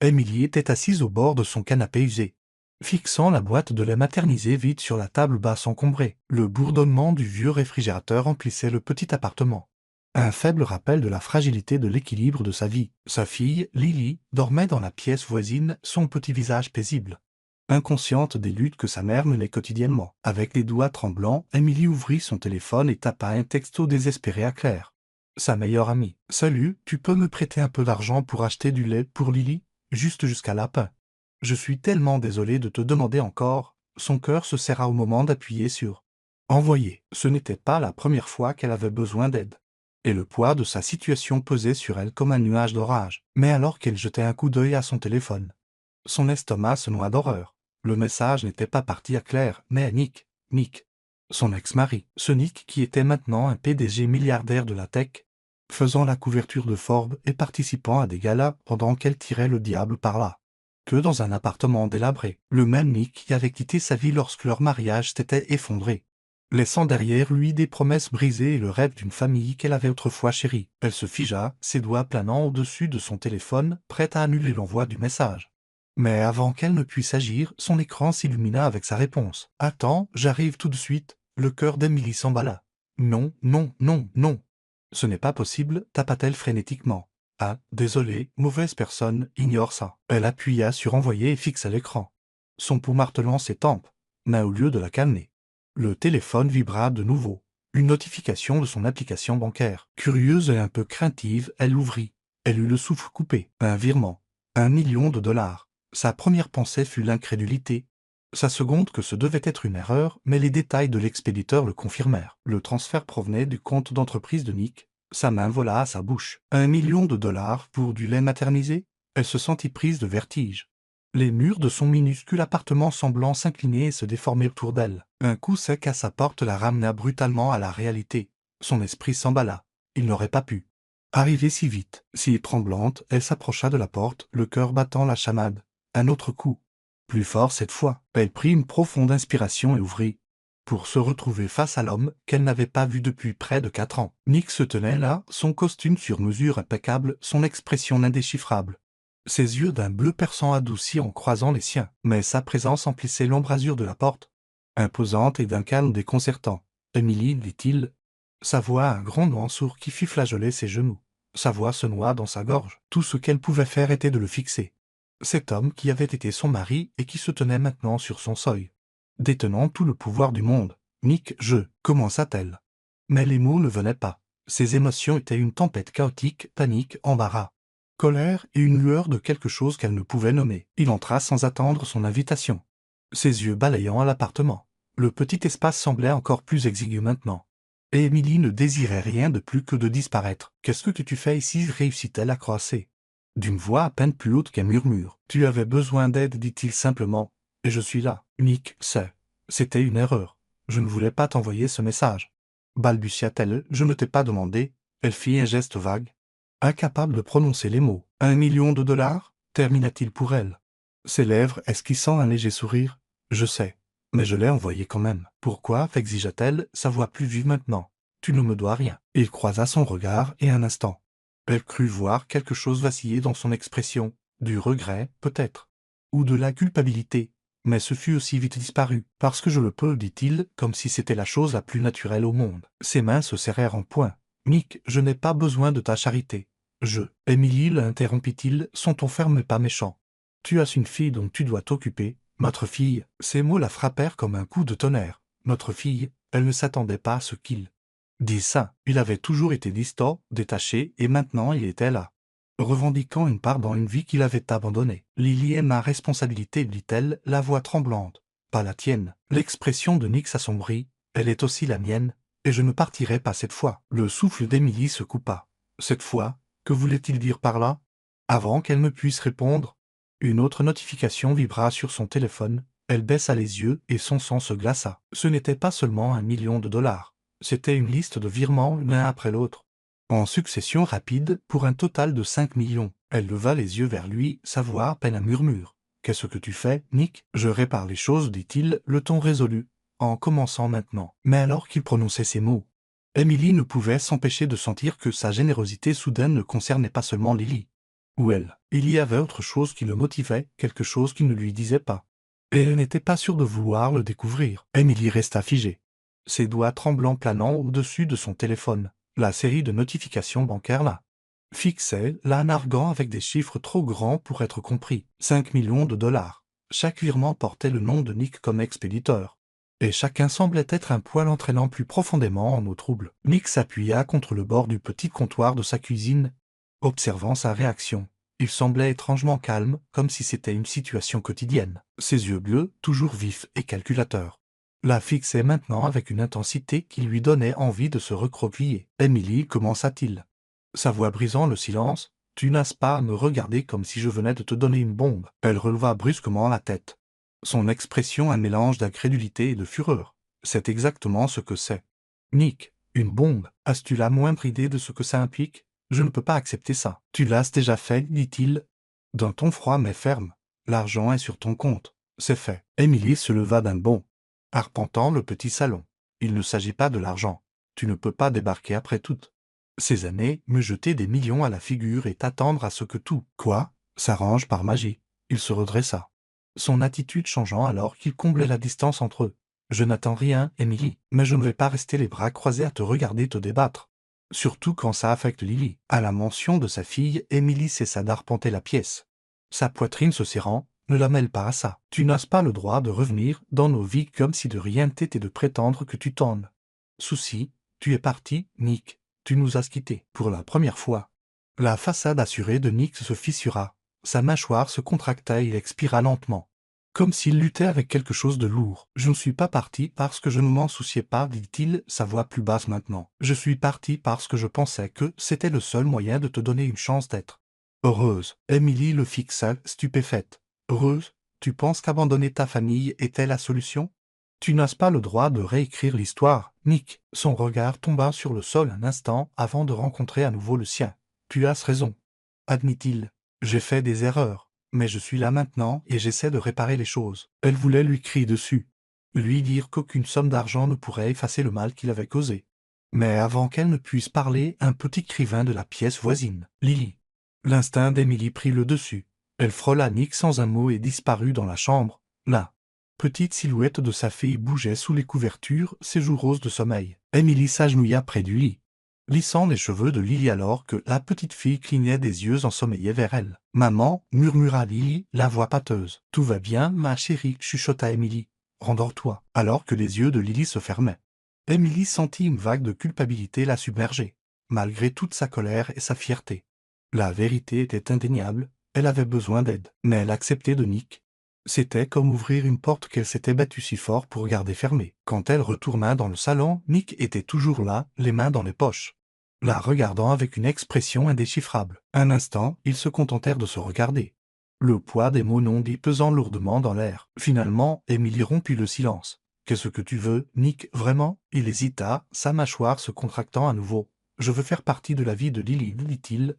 Émilie était assise au bord de son canapé usé, fixant la boîte de lait maternisé vide sur la table basse encombrée. Le bourdonnement du vieux réfrigérateur emplissait le petit appartement. Un faible rappel de la fragilité de l'équilibre de sa vie. Sa fille, Lily, dormait dans la pièce voisine, son petit visage paisible. Inconsciente des luttes que sa mère menait quotidiennement. Avec les doigts tremblants, Émilie ouvrit son téléphone et tapa un texto désespéré à Claire. Sa meilleure amie. « Salut, tu peux me prêter un peu d'argent pour acheter du lait pour Lily ? Juste jusqu'à la fin. Je suis tellement désolé de te demander encore. » Son cœur se serra au moment d'appuyer sur « Envoyer ». Ce n'était pas la première fois qu'elle avait besoin d'aide. Et le poids de sa situation pesait sur elle comme un nuage d'orage. Mais alors qu'elle jetait un coup d'œil à son téléphone, son estomac se noua d'horreur. Le message n'était pas parti à Claire, mais à Nick. Nick. Son ex-mari. Ce Nick qui était maintenant un PDG milliardaire de la tech, faisant la couverture de Forbes et participant à des galas pendant qu'elle tirait le diable par là. Que dans un appartement délabré. Le même Nick qui avait quitté sa vie lorsque leur mariage s'était effondré, laissant derrière lui des promesses brisées et le rêve d'une famille qu'elle avait autrefois chérie. Elle se figea, ses doigts planant au-dessus de son téléphone, prête à annuler l'envoi du message. Mais avant qu'elle ne puisse agir, son écran s'illumina avec sa réponse. « Attends, j'arrive tout de suite. » Le cœur d'Émilie s'emballa. « Non, non, non, non. Ce n'est pas possible, » tapa-t-elle frénétiquement. « Ah, désolé, mauvaise personne, ignore ça. » Elle appuya sur envoyer et fixa l'écran, son pouls martelant ses tempes, mais au lieu de la calmer. Le téléphone vibra de nouveau. Une notification de son application bancaire. Curieuse et un peu craintive, elle l'ouvrit. Elle eut le souffle coupé. Un virement. $1 million. Sa première pensée fut l'incrédulité. Sa seconde que ce devait être une erreur, mais les détails de l'expéditeur le confirmèrent. Le transfert provenait du compte d'entreprise de Nick. Sa main vola à sa bouche. $1 million pour du lait maternisé? Elle se sentit prise de vertige. Les murs de son minuscule appartement semblant s'incliner et se déformer autour d'elle. Un coup sec à sa porte la ramena brutalement à la réalité. Son esprit s'emballa. Il n'aurait pas pu. Arrivée si vite, si tremblante, elle s'approcha de la porte, le cœur battant la chamade. Un autre coup. Plus fort cette fois. Elle prit une profonde inspiration et ouvrit, pour se retrouver face à l'homme qu'elle n'avait pas vu depuis près de 4 ans. Nick se tenait là, son costume sur mesure impeccable, son expression indéchiffrable. Ses yeux d'un bleu perçant adoucis en croisant les siens, mais sa présence emplissait l'embrasure de la porte, imposante et d'un calme déconcertant. « Émilie, dit-il. » Sa voix un grondement sourd qui fit flageoler ses genoux. Sa voix se noua dans sa gorge. Tout ce qu'elle pouvait faire était de le fixer. Cet homme qui avait été son mari et qui se tenait maintenant sur son seuil, détenant tout le pouvoir du monde. « Nick, commença-t-elle. Mais les mots ne venaient pas. Ses émotions étaient une tempête chaotique, panique, embarras, colère et une lueur de quelque chose qu'elle ne pouvait nommer. Il entra sans attendre son invitation, ses yeux balayant à l'appartement. Le petit espace semblait encore plus exigu maintenant. Et Émilie ne désirait rien de plus que de disparaître. « Qu'est-ce que tu fais ici ?» réussit-elle à croasser, d'une voix à peine plus haute qu'un murmure. « Tu avais besoin d'aide, dit-il simplement, et je suis là. »« Nick, c'était une erreur. Je ne voulais pas t'envoyer ce message. » balbutia-t-elle. « Je ne t'ai pas demandé. » Elle fit un geste vague, incapable de prononcer les mots. « $1 million ?» termina-t-il pour elle, ses lèvres esquissant un léger sourire. « Je sais, mais je l'ai envoyé quand même. »« Pourquoi ?» exigea-t-elle, sa voix plus vive maintenant. « Tu ne me dois rien. » Il croisa son regard et un instant, elle crut voir quelque chose vaciller dans son expression, du regret, peut-être, ou de la culpabilité, mais ce fut aussi vite disparu. « Parce que je le peux, dit-il, comme si c'était la chose la plus naturelle au monde. » Ses mains se serrèrent en poing. « Nick, je n'ai pas besoin de ta charité. Émilie, l'interrompit-il, son ton ferme mais pas méchant. Tu as une fille dont tu dois t'occuper. Notre fille. » Ces mots la frappèrent comme un coup de tonnerre. Notre fille, elle ne s'attendait pas à ce qu'il dit ça. Il avait toujours été distant, détaché, et maintenant il était là, revendiquant une part dans une vie qu'il avait abandonnée. « Lily est ma responsabilité, dit-elle, la voix tremblante. Pas la tienne. » L'expression de Nick s'assombrit. « Elle est aussi la mienne, et je ne partirai pas cette fois. » Le souffle d'Émilie se coupa. Cette fois, que voulait-il dire par là? Avant qu'elle ne puisse répondre, une autre notification vibra sur son téléphone. Elle baissa les yeux et son sang se glaça. Ce n'était pas seulement $1 million. C'était une liste de virements l'un après l'autre, en succession rapide, pour un total de 5 millions. Elle leva les yeux vers lui, sa voix à peine un murmure. « Qu'est-ce que tu fais, Nick ?»« Je répare les choses, dit-il, le ton résolu, en commençant maintenant. » Mais alors qu'il prononçait ces mots, Émilie ne pouvait s'empêcher de sentir que sa générosité soudaine ne concernait pas seulement Lily. Ou elle. Il y avait autre chose qui le motivait, quelque chose qu'il ne lui disait pas. Et elle n'était pas sûre de vouloir le découvrir. Emily resta figée. Ses doigts tremblants planant au-dessus de son téléphone. La série de notifications bancaires là. Fixait, la narguant avec des chiffres trop grands pour être compris. 5 millions de dollars. Chaque virement portait le nom de Nick comme expéditeur. Et chacun semblait être un poil entraînant plus profondément en eau trouble. Nick s'appuya contre le bord du petit comptoir de sa cuisine, observant sa réaction. Il semblait étrangement calme, comme si c'était une situation quotidienne. Ses yeux bleus, toujours vifs et calculateurs, la fixaient maintenant avec une intensité qui lui donnait envie de se recroqueviller. « Emily, commença-t-il, sa voix brisant le silence, tu n'as pas à me regarder comme si je venais de te donner une bombe. » Elle releva brusquement la tête. Son expression un mélange d'incrédulité et de fureur. C'est exactement ce que c'est. Nick, une bombe, as-tu la moindre idée de ce que ça implique? Je ne peux pas accepter ça. Tu l'as déjà fait, dit-il, d'un ton froid mais ferme. L'argent est sur ton compte. C'est fait. Emily se leva d'un bond, arpentant le petit salon. Il ne s'agit pas de l'argent. Tu ne peux pas débarquer après toutes ces années, me jeter des millions à la figure et t'attendre à ce que tout, quoi, s'arrange par magie. Il se redressa, son attitude changeant alors qu'il comblait la distance entre eux. Je n'attends rien, Emily, mais je ne vais pas rester les bras croisés à te regarder te débattre. Surtout quand ça affecte Lily. À la mention de sa fille, Emily cessa d'arpenter la pièce, sa poitrine se serrant. Ne la mêle pas à ça. Tu n'as pas le droit de revenir dans nos vies comme si de rien n'était de prétendre que tu t'en soucies. Tu es parti, Nick. Tu nous as quittés. Pour la première fois, la façade assurée de Nick se fissura. Sa mâchoire se contracta et il expira lentement, comme s'il luttait avec quelque chose de lourd. « Je ne suis pas parti parce que je ne m'en souciais pas, dit-il, sa voix plus basse maintenant. Je suis parti parce que je pensais que c'était le seul moyen de te donner une chance d'être heureuse. » Emily le fixa, stupéfaite. « Heureuse? Tu penses qu'abandonner ta famille était la solution? Tu n'as pas le droit de réécrire l'histoire, Nick. » Son regard tomba sur le sol un instant avant de rencontrer à nouveau le sien. « Tu as raison, admit-il. J'ai fait des erreurs, mais je suis là maintenant et j'essaie de réparer les choses. » Elle voulait lui crier dessus, lui dire qu'aucune somme d'argent ne pourrait effacer le mal qu'il avait causé. Mais avant qu'elle ne puisse parler, un petit cri vint de la pièce voisine. Lily. L'instinct d'Emily prit le dessus. Elle frôla Nick sans un mot et disparut dans la chambre. La petite silhouette de sa fille bougeait sous les couvertures, ses joues roses de sommeil. Emily s'agenouilla près du lit, lissant les cheveux de Lily alors que la petite fille clignait des yeux ensommeillés vers elle. « Maman, » murmura Lily, la voix pâteuse. « Tout va bien, ma chérie, » chuchota Emily. « Rendors-toi. » Alors que les yeux de Lily se fermaient, Emily sentit une vague de culpabilité la submerger, malgré toute sa colère et sa fierté. La vérité était indéniable, elle avait besoin d'aide, mais elle acceptait de Nick. C'était comme ouvrir une porte qu'elle s'était battue si fort pour garder fermée. Quand elle retourna dans le salon, Nick était toujours là, les mains dans les poches, la regardant avec une expression indéchiffrable. Un instant, ils se contentèrent de se regarder, le poids des mots non dits pesant lourdement dans l'air. Finalement, Emily rompit le silence. « Qu'est-ce que tu veux, Nick, vraiment ?» Il hésita, sa mâchoire se contractant à nouveau. « Je veux faire partie de la vie de Lily, » dit-il,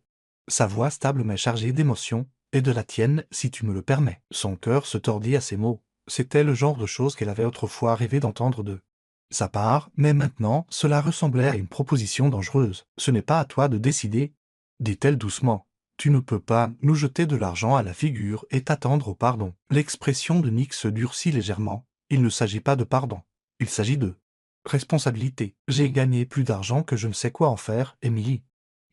sa voix stable mais chargée d'émotion, et de la tienne, si tu me le permets. Son cœur se tordit à ces mots. C'était le genre de choses qu'elle avait autrefois rêvé d'entendre de sa part, mais maintenant, cela ressemblait à une proposition dangereuse. « Ce n'est pas à toi de décider, » dit-elle doucement. « Tu ne peux pas nous jeter de l'argent à la figure et t'attendre au pardon. » L'expression de Nick se durcit légèrement. Il ne s'agit pas de pardon. Il s'agit de responsabilité. J'ai gagné plus d'argent que je ne sais quoi en faire, Emily.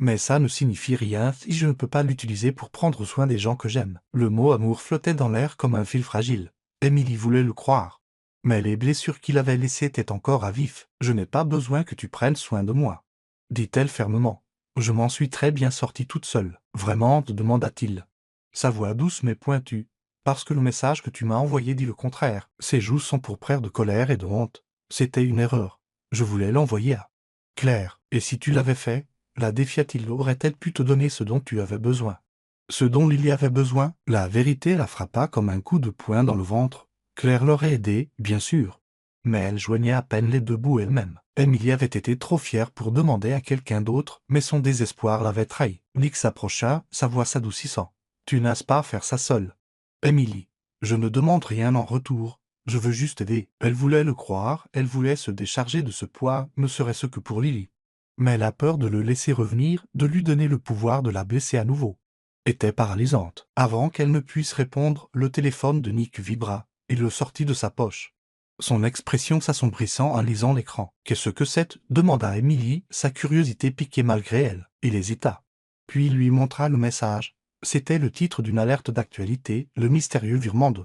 Mais ça ne signifie rien si je ne peux pas l'utiliser pour prendre soin des gens que j'aime. Le mot amour flottait dans l'air comme un fil fragile. Emily voulait le croire. Mais les blessures qu'il avait laissées étaient encore à vif. « Je n'ai pas besoin que tu prennes soin de moi, » dit-elle fermement. « Je m'en suis très bien sortie toute seule. »« Vraiment ?» demanda-t-il, sa voix douce mais pointue. « Parce que le message que tu m'as envoyé dit le contraire. » Ses joues s'empourprèrent de colère et de honte. « C'était une erreur. Je voulais l'envoyer à Claire. Et si tu l'avais fait, la défia-t-il, aurait-elle pu te donner ce dont tu avais besoin? » Ce dont Lily avait besoin? La vérité la frappa comme un coup de poing dans le ventre. Claire l'aurait aidée, bien sûr. Mais elle joignait à peine les deux bouts elle-même. Emily avait été trop fière pour demander à quelqu'un d'autre, mais son désespoir l'avait trahi. Nick s'approcha, sa voix s'adoucissant. « Tu n'as pas à faire ça seule, Emily. Je ne demande rien en retour. Je veux juste aider. » Elle voulait le croire, elle voulait se décharger de ce poids, ne serait-ce que pour Lily. Mais la peur de le laisser revenir, de lui donner le pouvoir de la blesser à nouveau, était paralysante. Avant qu'elle ne puisse répondre, le téléphone de Nick vibra et le sortit de sa poche. Son expression s'assombrissant en lisant l'écran. « Qu'est-ce que c'est » demanda Emily, sa curiosité piquée malgré elle. Il hésita. Puis il lui montra le message. C'était le titre d'une alerte d'actualité, le mystérieux virement de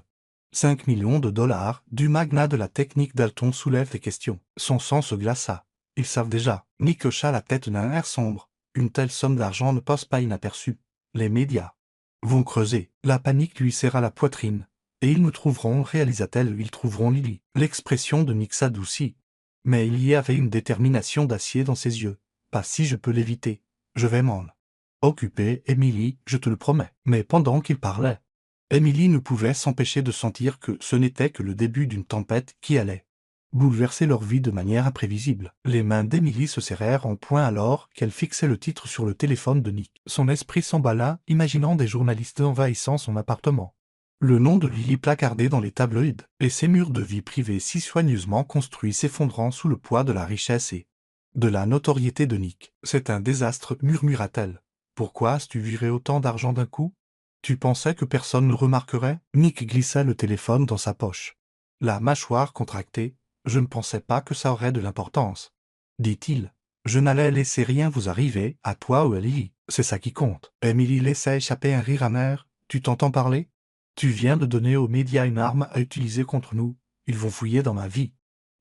5 millions de dollars du magnat de la technique Dalton soulève des questions. Son sang se glaça. Ils savent déjà. Nick hocha la tête d'un air sombre. Une telle somme d'argent ne passe pas inaperçue. Les médias vont creuser. La panique lui serra la poitrine. Et ils me trouveront, réalisa-t-elle, ils trouveront Lily. L'expression de Nick s'adoucit. Mais il y avait une détermination d'acier dans ses yeux. Pas si je peux l'éviter. Je vais m'en occuper, Emily, je te le promets. Mais pendant qu'il parlait, Emily ne pouvait s'empêcher de sentir que ce n'était que le début d'une tempête qui allait bouleverser leur vie de manière imprévisible. Les mains d'Emily se serrèrent en point alors qu'elle fixait le titre sur le téléphone de Nick. Son esprit s'emballa, imaginant des journalistes envahissant son appartement. Le nom de Lily placardé dans les tabloïds, et ses murs de vie privée si soigneusement construits s'effondrant sous le poids de la richesse et de la notoriété de Nick. « C'est un désastre, murmura-t-elle. Pourquoi as-tu viré autant d'argent d'un coup ? Tu pensais que personne ne remarquerait ?» Nick glissa le téléphone dans sa poche. La mâchoire contractée. « Je ne pensais pas que ça aurait de l'importance. » dit-il. « Je n'allais laisser rien vous arriver, à toi ou à Lily. C'est ça qui compte. » Emily laissa échapper un rire amer. « Tu t'entends parler ? Tu viens de donner aux médias une arme à utiliser contre nous. Ils vont fouiller dans ma vie.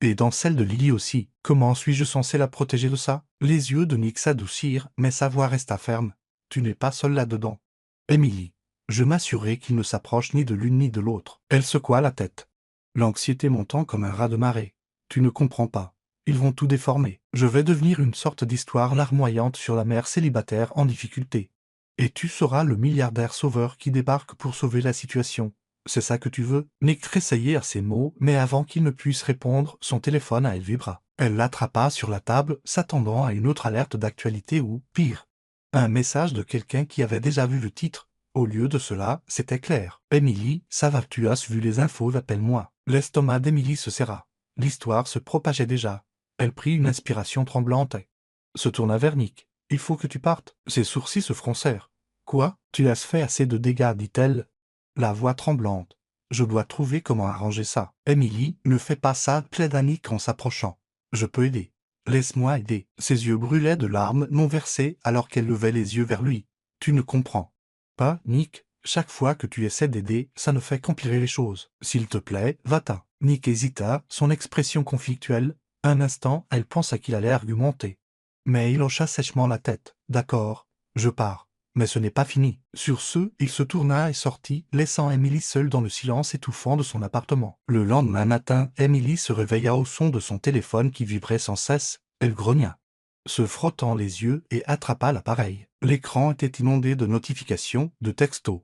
Et dans celle de Lily aussi. Comment suis-je censé la protéger de ça ?» Les yeux de Nick s'adoucirent, mais sa voix resta ferme. « Tu n'es pas seule là-dedans. Emily. » Je m'assurai qu'il ne s'approche ni de l'une ni de l'autre. Elle secoua la tête. L'anxiété montant comme un raz de marée. « Tu ne comprends pas. Ils vont tout déformer. Je vais devenir une sorte d'histoire larmoyante sur la mère célibataire en difficulté. Et tu seras le milliardaire sauveur qui débarque pour sauver la situation. C'est ça que tu veux ?» Nick tressaillit à ces mots, mais avant qu'il ne puisse répondre, son téléphone à elle vibra. Elle l'attrapa sur la table, s'attendant à une autre alerte d'actualité ou, pire, un message de quelqu'un qui avait déjà vu le titre. Au lieu de cela, c'était clair. « Emily, ça va, tu as vu les infos, appelle-moi. » L'estomac d'Emily se serra. L'histoire se propageait déjà. Elle prit une inspiration tremblante et se tourna vers Nick. « Il faut que tu partes. » Ses sourcils se froncèrent. « Quoi ? Tu as fait assez de dégâts, dit-elle, la voix tremblante. « Je dois trouver comment arranger ça. »« Emily, ne fais pas ça, » plaida Nick en s'approchant. « Je peux aider. Laisse-moi aider. » Ses yeux brûlaient de larmes non versées alors qu'elle levait les yeux vers lui. « Tu ne comprends pas, Nick. Chaque fois que tu essaies d'aider, ça ne fait qu'empirer les choses. S'il te plaît, va-t'en. » Nick hésita, son expression conflictuelle. Un instant, elle pensa qu'il allait argumenter. Mais il hocha sèchement la tête. « D'accord, je pars. Mais ce n'est pas fini. » Sur ce, il se tourna et sortit, laissant Emily seule dans le silence étouffant de son appartement. Le lendemain matin, Emily se réveilla au son de son téléphone qui vibrait sans cesse. Elle grogna, se frottant les yeux, et attrapa l'appareil. L'écran était inondé de notifications, de textos,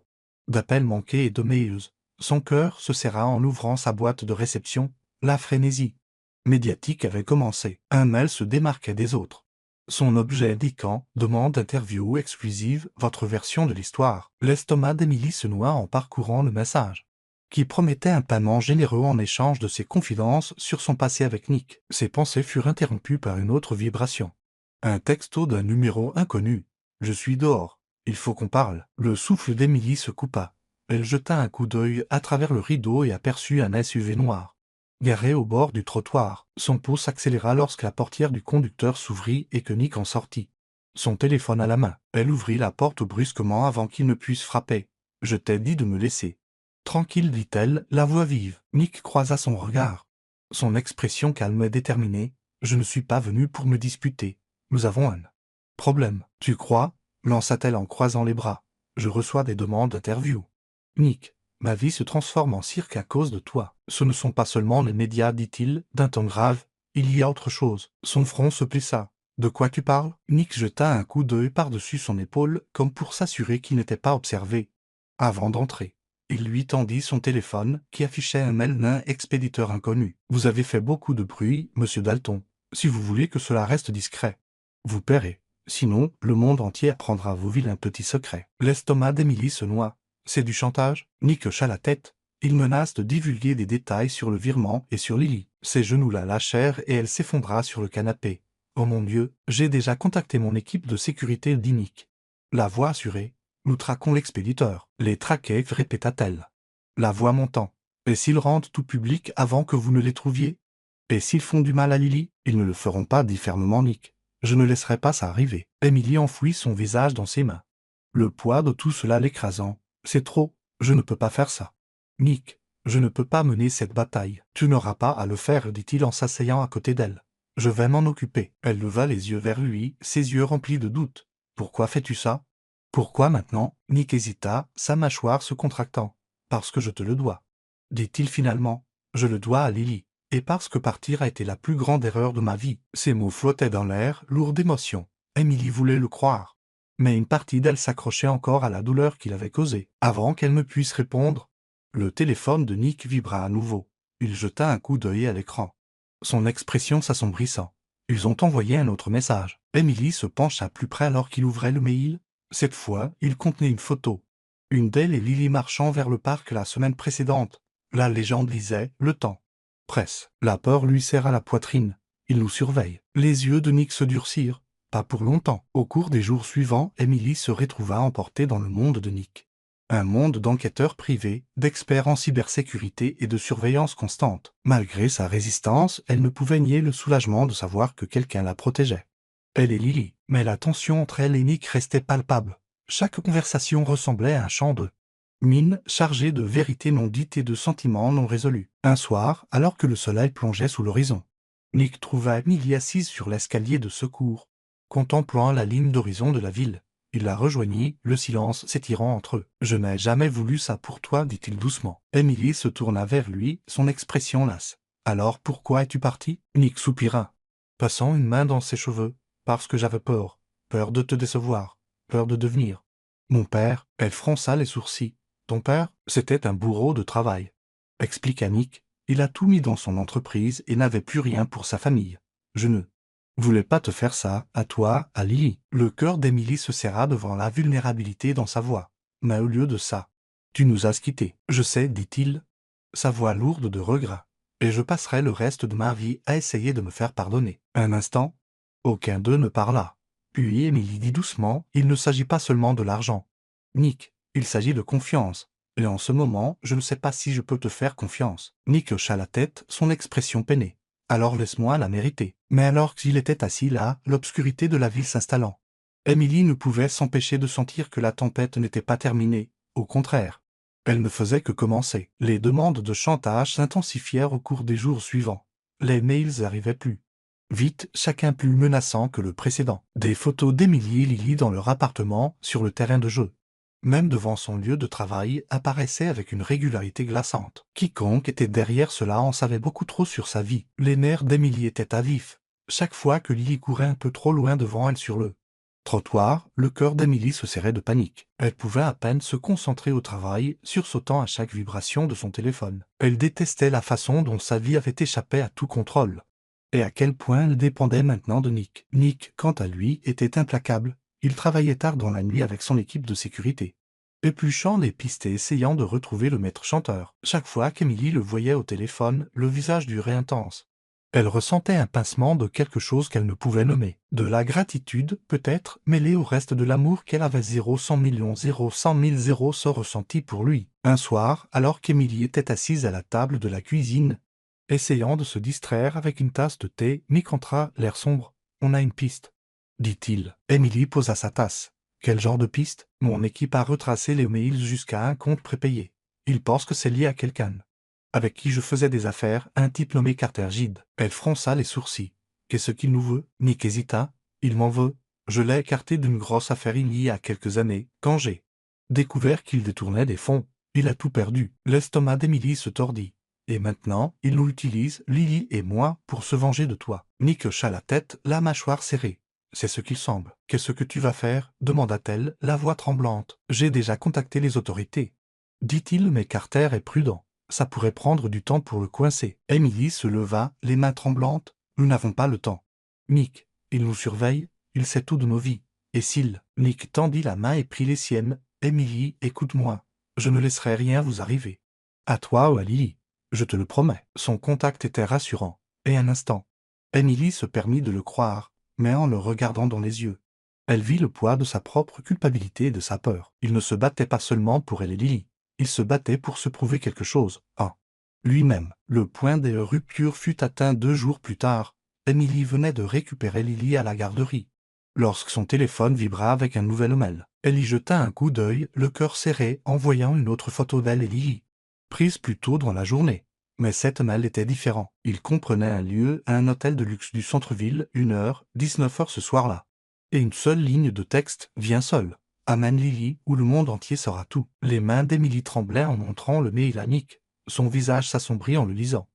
d'appels manqués et de mails. Son cœur se serra en ouvrant sa boîte de réception. La frénésie médiatique avait commencé. Un mail se démarquait des autres. Son objet indiquant « Demande interview exclusive, votre version de l'histoire ». L'estomac d'Emily se noua en parcourant le message, qui promettait un paiement généreux en échange de ses confidences sur son passé avec Nick. Ses pensées furent interrompues par une autre vibration. Un texto d'un numéro inconnu. « Je suis dehors. Il faut qu'on parle. » Le souffle d'Emily se coupa. Elle jeta un coup d'œil à travers le rideau et aperçut un SUV noir garé au bord du trottoir. Son pouls s'accéléra lorsque la portière du conducteur s'ouvrit et que Nick en sortit. Son téléphone à la main. Elle ouvrit la porte brusquement avant qu'il ne puisse frapper. « Je t'ai dit de me laisser. » « Tranquille, dit-elle, la voix vive. » Nick croisa son regard. Son expression calme et déterminée. « Je ne suis pas venu pour me disputer. Nous avons un problème. »« Tu crois ?» lança-t-elle en croisant les bras. « Je reçois des demandes d'interview. »« Nick, ma vie se transforme en cirque à cause de toi. Ce ne sont pas seulement les médias, dit-il, d'un ton grave. Il y a autre chose. » Son front se plissa. « De quoi tu parles ?» Nick jeta un coup d'œil par-dessus son épaule, comme pour s'assurer qu'il n'était pas observé. Avant d'entrer, il lui tendit son téléphone, qui affichait un mail d'un expéditeur inconnu. « Vous avez fait beaucoup de bruit, monsieur Dalton. Si vous voulez que cela reste discret, vous paierez. Sinon, le monde entier apprendra vos vilains petits secrets. » L'estomac d'Emily se noua. « C'est du chantage ?» Nick hocha la tête. Il menace de divulguer des détails sur le virement et sur Lily. Ses genoux la lâchèrent et elle s'effondra sur le canapé. « Oh mon Dieu, j'ai déjà contacté mon équipe de sécurité, dit Nick. La voix assurée. Nous traquons l'expéditeur. Les traquer, répéta-t-elle. La voix montant. Et s'ils rendent tout public avant que vous ne les trouviez? Et s'ils font du mal à Lily? Ils ne le feront pas, dit fermement Nick. Je ne laisserai pas ça arriver. Emily enfouit son visage dans ses mains. Le poids de tout cela l'écrasant. C'est trop. Je ne peux pas faire ça. Nick, je ne peux pas mener cette bataille. Tu n'auras pas à le faire, dit-il en s'asseyant à côté d'elle. Je vais m'en occuper. Elle leva les yeux vers lui, ses yeux remplis de doute. Pourquoi fais-tu ça? Pourquoi maintenant? Nick hésita, sa mâchoire se contractant. Parce que je te le dois. Dit-il finalement. Je le dois à Lily. Et parce que partir a été la plus grande erreur de ma vie. Ces mots flottaient dans l'air, lourds d'émotion. Emily voulait le croire. Mais une partie d'elle s'accrochait encore à la douleur qu'il avait causée. Avant qu'elle ne puisse répondre, le téléphone de Nick vibra à nouveau. Il jeta un coup d'œil à l'écran. Son expression s'assombrissant. Ils ont envoyé un autre message. Emily se pencha plus près alors qu'il ouvrait le mail. Cette fois, il contenait une photo. Une d'elle et Lily marchant vers le parc la semaine précédente. La légende lisait « Le temps ». Presse. La peur lui serra la poitrine. Il nous surveille. Les yeux de Nick se durcirent. Pas pour longtemps. Au cours des jours suivants, Emily se retrouva emportée dans le monde de Nick. Un monde d'enquêteurs privés, d'experts en cybersécurité et de surveillance constante. Malgré sa résistance, elle ne pouvait nier le soulagement de savoir que quelqu'un la protégeait. Elle et Lily, mais la tension entre elle et Nick restait palpable. Chaque conversation ressemblait à un chant de mine chargé de vérités non dites et de sentiments non résolus. Un soir, alors que le soleil plongeait sous l'horizon, Nick trouva Emily assise sur l'escalier de secours, contemplant la ligne d'horizon de la ville. Il la rejoignit, le silence s'étirant entre eux. « Je n'ai jamais voulu ça pour toi, dit-il doucement. » Emily se tourna vers lui, son expression lasse. « Alors pourquoi es-tu parti ?» Nick soupira, passant une main dans ses cheveux. « Parce que j'avais peur. Peur de te décevoir. Peur de devenir. Mon père. » Elle fronça les sourcils. « Ton père, c'était un bourreau de travail. » Expliqua Nick. Il a tout mis dans son entreprise et n'avait plus rien pour sa famille. Je ne voulais pas te faire ça, à toi, à Lily. Le cœur d'Emily se serra devant la vulnérabilité dans sa voix. Mais au lieu de ça, tu nous as quittés. Je sais, dit-il, sa voix lourde de regret. Et je passerai le reste de ma vie à essayer de me faire pardonner. Un instant, aucun d'eux ne parla. Puis Emily dit doucement, il ne s'agit pas seulement de l'argent. Nick, il s'agit de confiance. Et en ce moment, je ne sais pas si je peux te faire confiance. Nick hocha la tête, son expression peinée. Alors laisse-moi la mériter. Mais alors qu'il était assis là, l'obscurité de la ville s'installant, Emily ne pouvait s'empêcher de sentir que la tempête n'était pas terminée. Au contraire, elle ne faisait que commencer. Les demandes de chantage s'intensifièrent au cours des jours suivants. Les mails arrivaient plus vite, chacun plus menaçant que le précédent. Des photos d'Emily et Lily dans leur appartement, sur le terrain de jeu, même devant son lieu de travail, apparaissaient avec une régularité glaçante. Quiconque était derrière cela en savait beaucoup trop sur sa vie. Les nerfs d'Emily étaient à vif. Chaque fois que Lily courait un peu trop loin devant elle sur le trottoir, le cœur d'Emily se serrait de panique. Elle pouvait à peine se concentrer au travail, sursautant à chaque vibration de son téléphone. Elle détestait la façon dont sa vie avait échappé à tout contrôle. Et à quel point elle dépendait maintenant de Nick. Nick, quant à lui, était implacable. Il travaillait tard dans la nuit avec son équipe de sécurité, épluchant les pistes et essayant de retrouver le maître chanteur. Chaque fois qu'Emily le voyait au téléphone, le visage durait intense. Elle ressentait un pincement de quelque chose qu'elle ne pouvait nommer. De la gratitude, peut-être, mêlée au reste de l'amour qu'elle avait 0 millions 100 000 ressenti pour lui. Un soir, alors qu'Emily était assise à la table de la cuisine, essayant de se distraire avec une tasse de thé, Nick entra, l'air sombre. « On a une piste, » dit-il. Emily posa sa tasse. « Quel genre de piste? Mon équipe a retracé les mails jusqu'à un compte prépayé. Il pense que c'est lié à quelqu'un avec qui je faisais des affaires, un type nommé Carter Gide. » Elle fronça les sourcils. « Qu'est-ce qu'il nous veut ?» Nick hésita. « Il m'en veut. Je l'ai écarté d'une grosse affaire il y a quelques années, quand j'ai découvert qu'il détournait des fonds. Il a tout perdu. » L'estomac d'Emily se tordit. « Et maintenant, il nous utilise, Lily et moi, pour se venger de toi. » Nick hocha la tête, la mâchoire serrée. « C'est ce qu'il semble. Qu'est-ce que tu vas faire ?» demanda-t-elle, la voix tremblante. « J'ai déjà contacté les autorités, » dit-il, mais Carter est prudent. Ça pourrait prendre du temps pour le coincer. Emily se leva, les mains tremblantes. « Nous n'avons pas le temps. Nick, il nous surveille, il sait tout de nos vies. Et s'il... » Nick tendit la main et prit les siennes. « Emily, écoute-moi. Je ne laisserai rien vous arriver. À toi ou à Lily. Je te le promets. » Son contact était rassurant. Et un instant, Emily se permit de le croire, mais en le regardant dans les yeux. Elle vit le poids de sa propre culpabilité et de sa peur. Il ne se battait pas seulement pour elle et Lily. Il se battait pour se prouver quelque chose, lui-même. Le point de rupture fut atteint 2 jours plus tard. Emily venait de récupérer Lily à la garderie. Lorsque son téléphone vibra avec un nouvel mail, elle y jeta un coup d'œil, le cœur serré, en voyant une autre photo d'elle et Lily, prise plus tôt dans la journée. Mais cet mail était différent. Il comprenait un lieu, un hôtel de luxe du centre-ville, 1h, 19h ce soir-là. Et une seule ligne de texte, viens seul. Amène Lily, où le monde entier saura tout. Les mains d'Emily tremblaient en montrant le mail à Nick. Son visage s'assombrit en le lisant.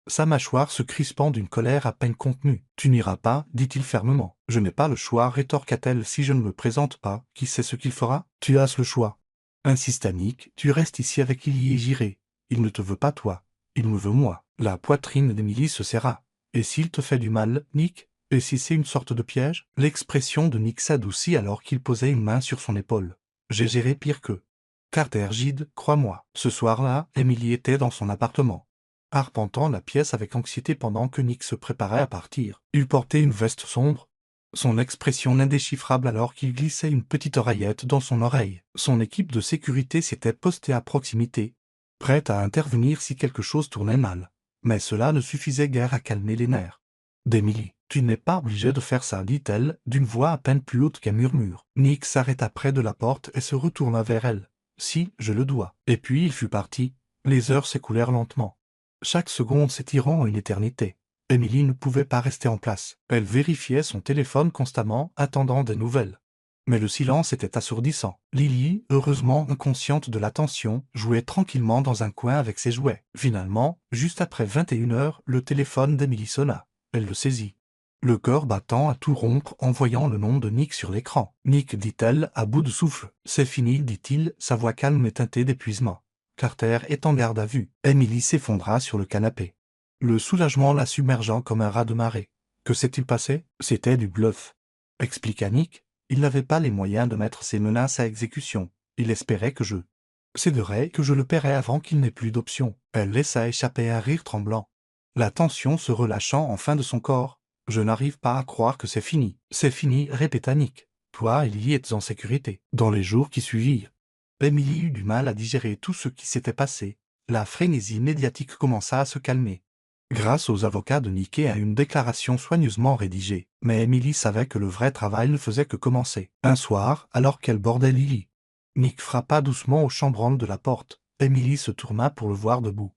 Sa mâchoire se crispant d'une colère à peine contenue. « Tu n'iras pas, dit-il fermement. « Je n'ai pas le choix, rétorqua-t-elle. Si je ne me présente pas, qui sait ce qu'il fera? Tu as le choix. » Insista Nick. « Tu restes ici avec Lily et j'irai. Il ne te veut pas toi. Il me veut moi. » La poitrine d'Emily se serra. « Et s'il te fait du mal, Nick? Et si c'est une sorte de piège ?» L'expression de Nick s'adoucit alors qu'il posait une main sur son épaule. « J'ai géré pire que... » Carter Gide, crois-moi. Ce soir-là, Emily était dans son appartement, arpentant la pièce avec anxiété pendant que Nick se préparait à partir. Il portait une veste sombre, son expression indéchiffrable alors qu'il glissait une petite oreillette dans son oreille. Son équipe de sécurité s'était postée à proximité, prête à intervenir si quelque chose tournait mal. Mais cela ne suffisait guère à calmer les nerfs d'Emily. « Tu n'es pas obligé de faire ça, dit-elle, d'une voix à peine plus haute qu'un murmure. » Nick s'arrêta près de la porte et se retourna vers elle. « Si, je le dois. » Et puis il fut parti. Les heures s'écoulèrent lentement, chaque seconde s'étirant en une éternité. Emily ne pouvait pas rester en place. Elle vérifiait son téléphone constamment, attendant des nouvelles. Mais le silence était assourdissant. Lily, heureusement inconsciente de la tension, jouait tranquillement dans un coin avec ses jouets. Finalement, juste après 21h, le téléphone d'Emily sonna. Elle le saisit, le cœur battant à tout rompre en voyant le nom de Nick sur l'écran. « Nick, dit-elle, à bout de souffle. « C'est fini, dit-il, sa voix calme et teintée d'épuisement. Carter est en garde à vue. » Emily s'effondra sur le canapé, le soulagement la submergeant comme un raz de marée. « Que s'est-il passé? » « C'était du bluff, » expliqua Nick. Il n'avait pas les moyens de mettre ses menaces à exécution. Il espérait que je céderais, que je le paierais avant qu'il n'ait plus d'option. Elle laissa échapper un rire tremblant, la tension se relâchant enfin de son corps. « Je n'arrive pas à croire que c'est fini. »« C'est fini, » répéta Nick. « Toi, il y es en sécurité. » Dans les jours qui suivirent, Emily eut du mal à digérer tout ce qui s'était passé. La frénésie médiatique commença à se calmer, grâce aux avocats de Nick et à une déclaration soigneusement rédigée. Mais Emily savait que le vrai travail ne faisait que commencer. Un soir, alors qu'elle bordait Lily, Nick frappa doucement au chambranle de la porte. Emily se tourna pour le voir debout,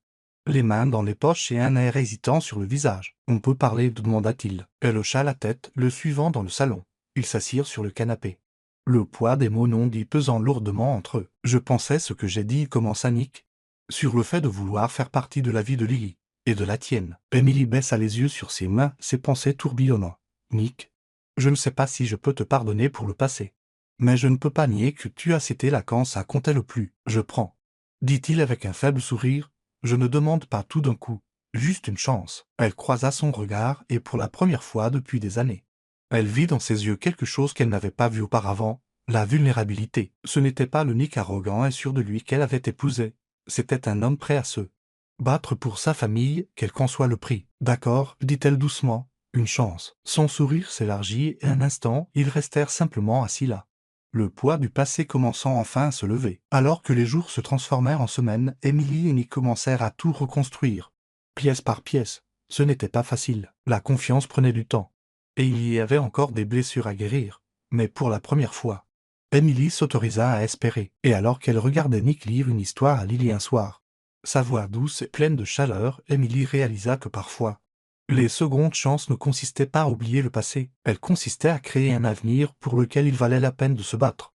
les mains dans les poches et un air hésitant sur le visage. « On peut parler ?» demanda-t-il. Elle hocha la tête, le suivant dans le salon. Ils s'assirent sur le canapé, le poids des mots non dits pesant lourdement entre eux. « Je pensais ce que j'ai dit, » commença Nick, « sur le fait de vouloir faire partie de la vie de Lily. Et de la tienne. » Emily baissa les yeux sur ses mains, ses pensées tourbillonnant. « Nick, je ne sais pas si je peux te pardonner pour le passé. Mais je ne peux pas nier que tu as été là quand ça comptait le plus. Je prends, » dit-il avec un faible sourire. « Je ne demande pas tout d'un coup, juste une chance. » Elle croisa son regard et pour la première fois depuis des années, elle vit dans ses yeux quelque chose qu'elle n'avait pas vu auparavant, la vulnérabilité. Ce n'était pas le Nick arrogant et sûr de lui qu'elle avait épousé. C'était un homme prêt à se battre pour sa famille, quel qu'en soit le prix. « D'accord, » dit-elle doucement, « une chance. » Son sourire s'élargit et un instant, ils restèrent simplement assis là, le poids du passé commençant enfin à se lever. Alors que les jours se transformèrent en semaines, Emily et Nick commencèrent à tout reconstruire, pièce par pièce. Ce n'était pas facile. La confiance prenait du temps, et il y avait encore des blessures à guérir. Mais pour la première fois, Emily s'autorisa à espérer. Et alors qu'elle regardait Nick lire une histoire à Lily un soir, sa voix douce et pleine de chaleur, Emily réalisa que parfois, les secondes chances ne consistaient pas à oublier le passé. Elles consistaient à créer un avenir pour lequel il valait la peine de se battre.